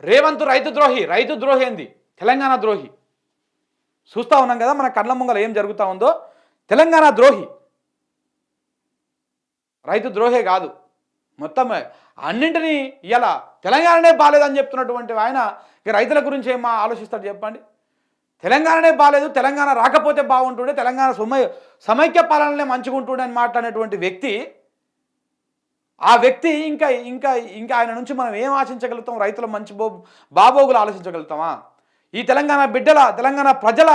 రేవంత్ రైతు ద్రోహి ఏంది, తెలంగాణ ద్రోహి. చూస్తూ ఉన్నాం కదా మన కళ్ళ ముంగల ఏం జరుగుతూ ఉందో. తెలంగాణ ద్రోహి, రైతు ద్రోహే కాదు, మొత్తం అన్నింటినీ ఇలా తెలంగాణనే బాలేదని చెప్తున్నటువంటి ఆయన ఇక రైతుల గురించి ఏం ఆలోచిస్తాడు చెప్పండి. తెలంగాణనే బాలేదు, తెలంగాణ రాకపోతే బాగుంటుండే, తెలంగాణ సమైక్య పాలనలే మంచిగా ఉంటుండే అని మాట్లాడినటువంటి వ్యక్తి, ఆ వ్యక్తి ఇంకా ఇంకా ఇంకా ఆయన నుంచి మనం ఏం ఆశించగలుగుతాం? రైతుల మంచి బాబోగులు ఆలోచించగలుగుతామా? ఈ తెలంగాణ ప్రజల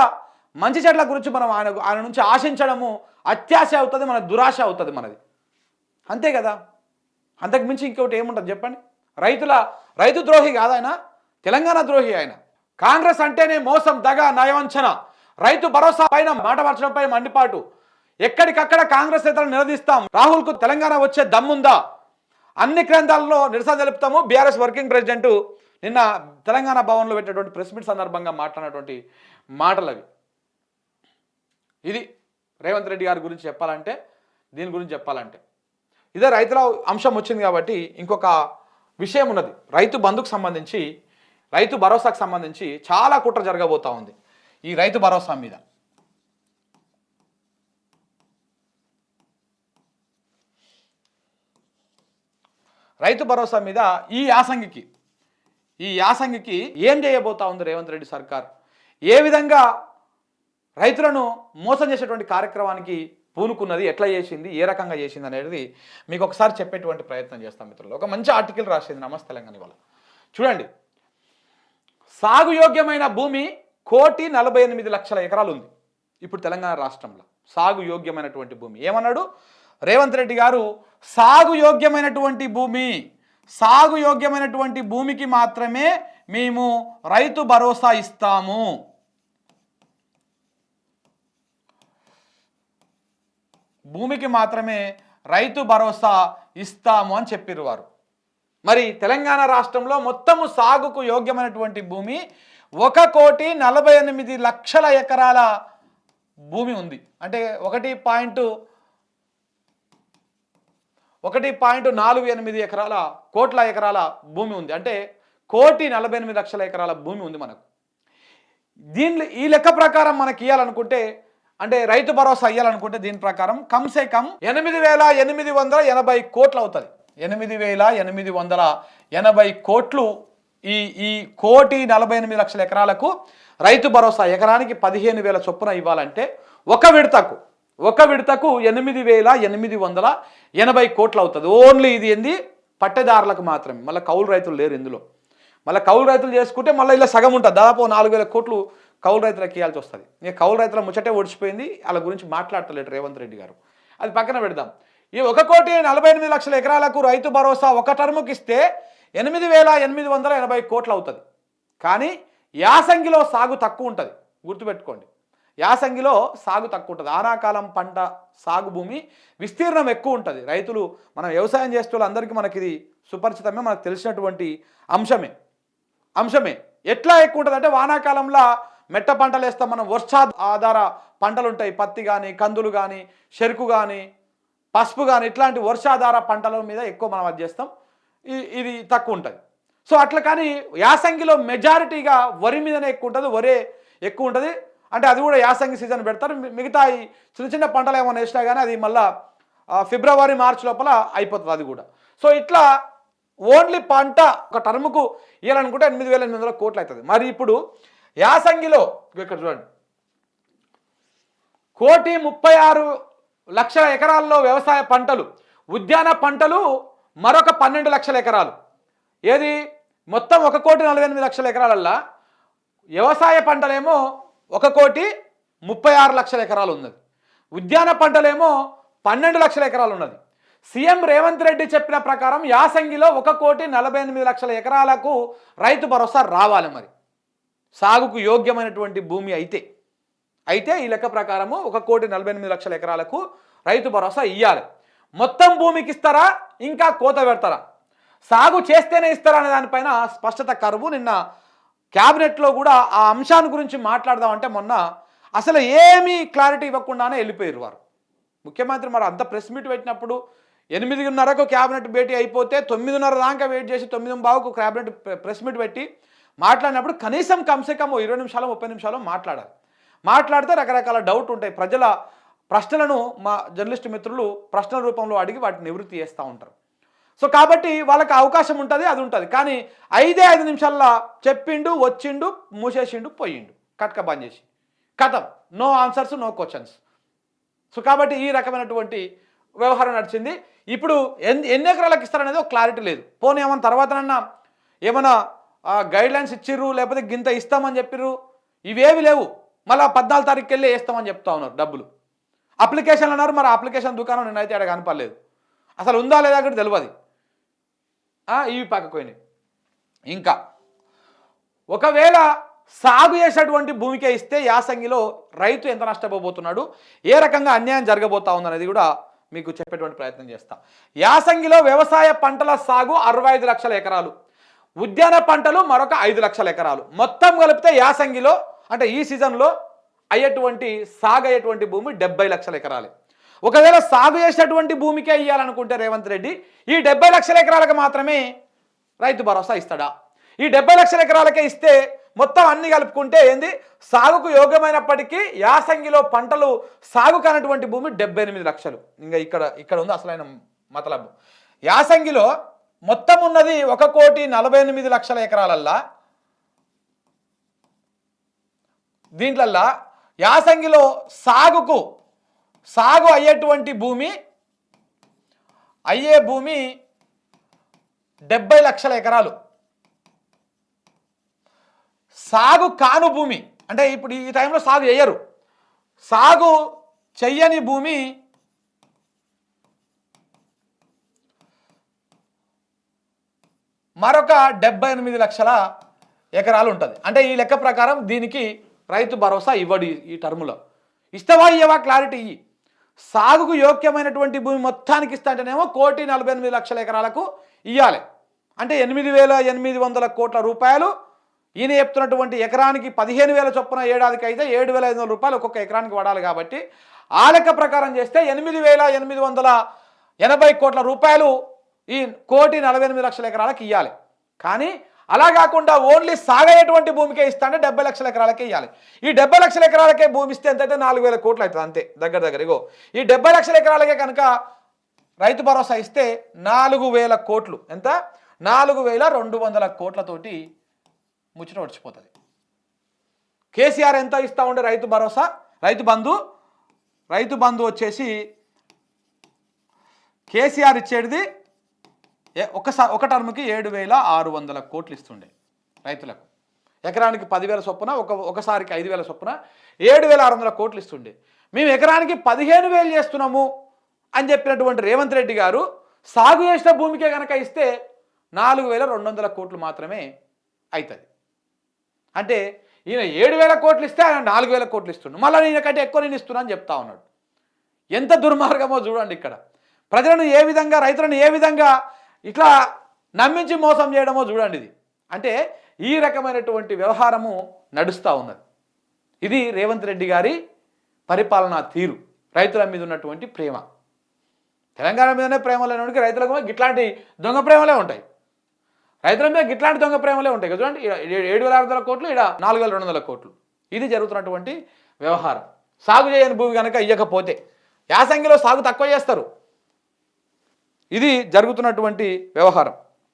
మంచి చెడ్ల గురించి మనం ఆయన నుంచి ఆశించడము అత్యాశ అవుతుంది, మన దురాశ అవుతుంది మనది. అంతే కదా, అంతకు మించి ఇంకోటి ఏముంటుంది చెప్పండి. రైతు ద్రోహి కాదు ఆయన, తెలంగాణ ద్రోహి ఆయన. కాంగ్రెస్ అంటేనే మోసం, దగ, నయవంచన, రైతు భరోసా పైన మాట మార్చడంపై మండిపాటు. ఎక్కడికక్కడ కాంగ్రెస్ నేతలను నిలదీస్తాం, రాహుల్కు తెలంగాణ వచ్చే దమ్ముందా, అన్ని కేంద్రాల్లో నిరసన తెలుపుతాము. బీఆర్ఎస్ వర్కింగ్ ప్రెసిడెంట్ నిన్న తెలంగాణ భవన్లో పెట్టినటువంటి ప్రెస్ మీట్ సందర్భంగా మాట్లాడినటువంటి మాటలు అవి. ఇది రేవంత్ రెడ్డి గారి గురించి చెప్పాలంటే, దీని గురించి చెప్పాలంటే ఇదే రైతుల అంశం వచ్చింది కాబట్టి ఇంకొక విషయం ఉన్నది. రైతు బంధుకు సంబంధించి, రైతు భరోసాకు సంబంధించి చాలా కుట్ర జరగబోతూ ఉంది. ఈ రైతు భరోసా మీద ఈ యాసంగికి ఏం చేయబోతా ఉంది రేవంత్ రెడ్డి సర్కార్, ఏ విధంగా రైతులను మోసం చేసేటువంటి కార్యక్రమానికి పూనుకున్నది, ఎట్లా చేసింది, ఏ రకంగా చేసింది అనేది మీకు ఒకసారి చెప్పేటువంటి ప్రయత్నం చేస్తాం మిత్రులు. ఒక మంచి ఆర్టికల్ రాసింది నమస్తే తెలంగాణ ఇవాళ. చూడండి, సాగు యోగ్యమైన భూమి 1,48,00,000 ఎకరాలు ఉంది ఇప్పుడు తెలంగాణ రాష్ట్రంలో. సాగు యోగ్యమైనటువంటి భూమి ఏమన్నాడు రేవంత్ రెడ్డి గారు? సాగు యోగ్యమైనటువంటి భూమికి మాత్రమే మేము రైతు భరోసా ఇస్తాము. భూమికి మాత్రమే రైతు భరోసా ఇస్తాము అని చెప్పారు వారు. మరి తెలంగాణ రాష్ట్రంలో మొత్తము సాగుకు యోగ్యమైనటువంటి భూమి 1,48,00,000 ఎకరాల భూమి ఉంది. అంటే 1.48 కోట్ల ఎకరాల భూమి ఉంది. అంటే 1,48,00,000 ఎకరాల భూమి ఉంది మనకు. ఈ లెక్క ప్రకారం మనకి ఇవ్వాలనుకుంటే, అంటే రైతు భరోసా ఇవ్వాలనుకుంటే దీని ప్రకారం కమ్సే కమ్ 8,880 కోట్లు అవుతుంది. 8,880 కోట్లు ఈ 1,48,00,000 ఎకరాలకు రైతు భరోసా ఎకరానికి 15,000 చొప్పున ఇవ్వాలంటే ఒక విడతకు 8,880 కోట్లు అవుతుంది. ఓన్లీ ఇది ఏంది పట్టెదారులకు మాత్రమే, మళ్ళీ కౌలు రైతులు లేరు ఇందులో. మళ్ళీ కౌలు రైతులు చేసుకుంటే మళ్ళీ ఇలా సగం ఉంటుంది, దాదాపు 4,000 కోట్లు కౌలు రైతులకు ఇవ్వాల్సి వస్తుంది. ఇక కౌలు రైతుల ముచ్చటే ఓడిచిపోయింది, వాళ్ళ గురించి మాట్లాడతలేడు రేవంత్ రెడ్డి గారు. అది పక్కన పెడదాం. ఈ 1,48,00,000 ఎకరాలకు రైతు భరోసా ఒక టర్ముకి ఇస్తే 8,880 కోట్లు అవుతుంది. కానీ యాసంగిలో సాగు తక్కువ ఉంటుంది, గుర్తుపెట్టుకోండి. యాసంగిలో సాగు తక్కువ ఉంటుంది. ఆనాకాలం పంట సాగు భూమి విస్తీర్ణం ఎక్కువ ఉంటుంది. రైతులు, మనం వ్యవసాయం చేసే వాళ్ళందరికీ మనకి ఇది సుపరిచితమే, మనకు తెలిసినటువంటి అంశమే. ఎట్లా ఎక్కువ ఉంటుంది అంటే, వానాకాలంలో మెట్ట పంటలు వేస్తాం మనం, వర్షాధార పంటలు ఉంటాయి, పత్తి కానీ, కందులు కానీ, చెరుకు కానీ, పసుపు కానీ, ఇట్లాంటి వర్షాధార పంటల మీద ఎక్కువ మనం అది చేస్తాం. ఇది తక్కువ ఉంటుంది. సో అట్లా, కానీ యాసంగిలో మెజారిటీగా వరి మీదనే ఎక్కువ ఉంటుంది, వరే ఎక్కువ ఉంటుంది. అంటే అది కూడా యాసంగి సీజన్ పెడతారు. మిగతా ఈ చిన్న పంటలు ఏమైనా వేసినా కానీ అది మళ్ళీ ఫిబ్రవరి మార్చి లోపల అయిపోతుంది అది కూడా. సో ఇట్లా ఓన్లీ పంట ఒక టర్ముకు ఇవ్వాలనుకుంటే 8,800 కోట్లు అవుతుంది. మరి ఇప్పుడు యాసంగిలో ఇక్కడ చూడండి, 1,36,00,000 ఎకరాల్లో వ్యవసాయ పంటలు, ఉద్యాన పంటలు మరొక 12 లక్షల ఎకరాలు. ఏది మొత్తం 1,48,00,000 ఎకరాలల్లో వ్యవసాయ పంటలేమో 1,36,00,000 ఎకరాలు ఉన్నది, ఉద్యాన పంటలేమో 12 లక్షల ఎకరాలు ఉన్నది. సీఎం రేవంత్ రెడ్డి చెప్పిన ప్రకారం యాసంగిలో 1,48,00,000 ఎకరాలకు రైతు భరోసా రావాలి. మరి సాగుకు యోగ్యమైనటువంటి భూమి అయితే ఈ లెక్క ప్రకారము 1,48,00,000 ఎకరాలకు రైతు భరోసా ఇవ్వాలి. మొత్తం భూమికి ఇస్తారా, ఇంకా కోత పెడతారా, సాగు చేస్తేనే ఇస్తారా అనే దానిపైన స్పష్టత కరువు. నిన్న క్యాబినెట్లో కూడా ఆ అంశాన్ని గురించి మాట్లాడదామంటే మొన్న అసలు ఏమీ క్లారిటీ ఇవ్వకుండానే వెళ్ళిపోయారు వారు ముఖ్యమంత్రి. మరి అంత ప్రెస్ మీట్ పెట్టినప్పుడు 8:30కు క్యాబినెట్ భేటీ అయిపోతే 9:30 దాకా వెయిట్ చేసి 9:15కు క్యాబినెట్ ప్రెస్ మీట్ పెట్టి మాట్లాడినప్పుడు కనీసం కమ్సే కమ్ 20 నిమిషాలు 30 నిమిషాలు మాట్లాడాలి. మాట్లాడితే రకరకాల డౌట్ ఉంటాయి. ప్రజల ప్రశ్నలను మా జర్నలిస్టు మిత్రులు ప్రశ్నల రూపంలో అడిగి వాటిని నివృత్తి చేస్తూ ఉంటారు. సో కాబట్టి వాళ్ళకి అవకాశం ఉంటుంది, అది ఉంటుంది. కానీ 5 నిమిషాల్లో చెప్పిండు, వచ్చిండు, మూసేసిండు, పోయిండు, కట్క బంద్ చేసి కథం, no answers, no questions. So కాబట్టి ఈ రకమైనటువంటి వ్యవహారం నడిచింది. ఇప్పుడు ఎన్ని ఎకరాలకు ఇస్తారనేది ఒక క్లారిటీ లేదు. పోనీ ఏమన్నా తర్వాతనన్నా ఏమైనా గైడ్లైన్స్ ఇచ్చిర్రు, లేకపోతే గింత ఇస్తామని చెప్పిర్రు, ఇవేవి లేవు. మళ్ళీ 14 తారీఖుకి వెళ్ళి వేస్తామని చెప్తా ఉన్నారు డబ్బులు. అప్లికేషన్లు అన్నారు, మరి అప్లికేషన్ దుకాణం నేనైతే అక్కడ కనపడలేదు. అసలు ఉందా లేదా అక్కడ తెలియదు. ఇవి పక్కపోయినాయి. ఇంకా ఒకవేళ సాగు చేసేటువంటి భూమికే ఇస్తే యాసంగిలో రైతు ఎంత నష్టపోబోతున్నాడు, ఏ రకంగా అన్యాయం జరగబోతా ఉందనేది కూడా మీకు చెప్పేటువంటి ప్రయత్నం చేస్తా. యాసంగిలో వ్యవసాయ పంటల సాగు 65 లక్షల ఎకరాలు, ఉద్యాన పంటలు మరొక 5 లక్షల ఎకరాలు, మొత్తం కలిపితే యాసంగిలో అంటే ఈ సీజన్లో సాగు అయ్యేటువంటి భూమి 70 లక్షల ఎకరాలే. ఒకవేళ సాగు చేసేటువంటి భూమికే ఇవ్వాలనుకుంటే రేవంత్ రెడ్డి ఈ 70 లక్షల ఎకరాలకు మాత్రమే రైతు భరోసా ఇస్తాడా? ఈ 70 లక్షల ఎకరాలకే ఇస్తే మొత్తం అన్ని కలుపుకుంటే ఏంది, సాగుకు యోగ్యమైనప్పటికీ యాసంగిలో పంటలు సాగు కానటువంటి భూమి 78 లక్షలు. ఇంకా ఇక్కడ ఉంది అసలైన మతలబ్. యాసంగిలో మొత్తం ఉన్నది 1,48,00,000 ఎకరాలల్లా. దీంట్లల్లా యాసంగిలో సాగు అయ్యేటువంటి భూమి 70 లక్షల ఎకరాలు. సాగు కాను భూమి అంటే ఇప్పుడు ఈ టైంలో సాగు చేయరు, సాగు చెయ్యని భూమి మరొక 78 లక్షల ఎకరాలు ఉంటుంది. అంటే ఈ లెక్క ప్రకారం దీనికి రైతు భరోసా ఇవ్వడు. ఈ టర్ములో ఇస్తావా ఇవ్వవా క్లారిటీ ఇయ్యి. సాగుకు యోగ్యమైనటువంటి భూమి మొత్తానికి ఇస్తా అంటేనేమో 1,48,00,000 ఎకరాలకు ఇవ్వాలి. అంటే 8,800 కోట్ల రూపాయలు. ఈయన చెప్తున్నటువంటి ఎకరానికి 15,000 చొప్పున ఏడాదికి అయితే 7,500 రూపాయలు ఒక్కొక్క ఎకరానికి పడాలి. కాబట్టి ఆ లెక్క ప్రకారం చేస్తే 8,880 కోట్ల రూపాయలు ఈ 1,48,00,000 ఎకరాలకు ఇవ్వాలి. కానీ అలా కాకుండా ఓన్లీ సాగయ్యేటువంటి భూమికే ఇస్తా అంటే 70 లక్షల ఎకరాలకే ఇవ్వాలి. ఈ 70 లక్షల ఎకరాలకే భూమి ఇస్తే ఎంతైతే 4,000 కోట్లు అవుతుంది అంతే దగ్గర. ఇగో ఈ 70 లక్షల ఎకరాలకే కనుక రైతు భరోసా ఇస్తే 4,000 కోట్లు, ఎంత 4,200 కోట్లతోటి ముచ్చట వచ్చిపోతుంది. కేసీఆర్ ఎంత ఇస్తా ఉండే రైతు భరోసా, రైతు బంధు వచ్చేసి కేసీఆర్ ఇచ్చేది ఒక టర్మ్కి 7,600 కోట్లు ఇస్తుండే రైతులకు. ఎకరానికి 10,000 చొప్పున ఒకసారికి 5,000 చొప్పున 7,600 కోట్లు ఇస్తుండే. మేము ఎకరానికి 15,000 చేస్తున్నాము అని చెప్పినటువంటి రేవంత్ రెడ్డి గారు సాగు చేసిన భూమికే కనుక ఇస్తే 4,200 కోట్లు మాత్రమే అవుతుంది. అంటే ఈయన 7,000 కోట్లు ఇస్తే ఆయన 4,000 కోట్లు ఇస్తున్నాడు. మళ్ళీ నేను కంటే ఎక్కువ నేను ఇస్తున్నా అని చెప్తా ఉన్నాడు. ఎంత దుర్మార్గమో చూడండి. ఇక్కడ ప్రజలను ఏ విధంగా, రైతులను ఏ విధంగా ఇట్లా నమ్మించి మోసం చేయడమో చూడండి. ఇది అంటే ఈ రకమైనటువంటి వ్యవహారము నడుస్తూ ఉన్నది. ఇది రేవంత్ రెడ్డి గారి పరిపాలనా తీరు, రైతుల మీద ఉన్నటువంటి ప్రేమ. తెలంగాణ మీదనే ప్రేమ లేనివాడికి రైతులకు ఇట్లాంటి దొంగ ప్రేమలే ఉంటాయి. రైతుల మీద ఇట్లాంటి దొంగ ప్రేమలే ఉంటాయి. చూడండి 7,600 కోట్లు, ఇక్కడ 4,200 కోట్లు. ఇది జరుగుతున్నటువంటి వ్యవహారం. సాగు చేయని భూమి కనుక ఇవ్వకపోతే యాసంగిలో సాగు తక్కువ చేస్తారు. ఇది జరుగుతున్నటువంటి వ్యవహారం.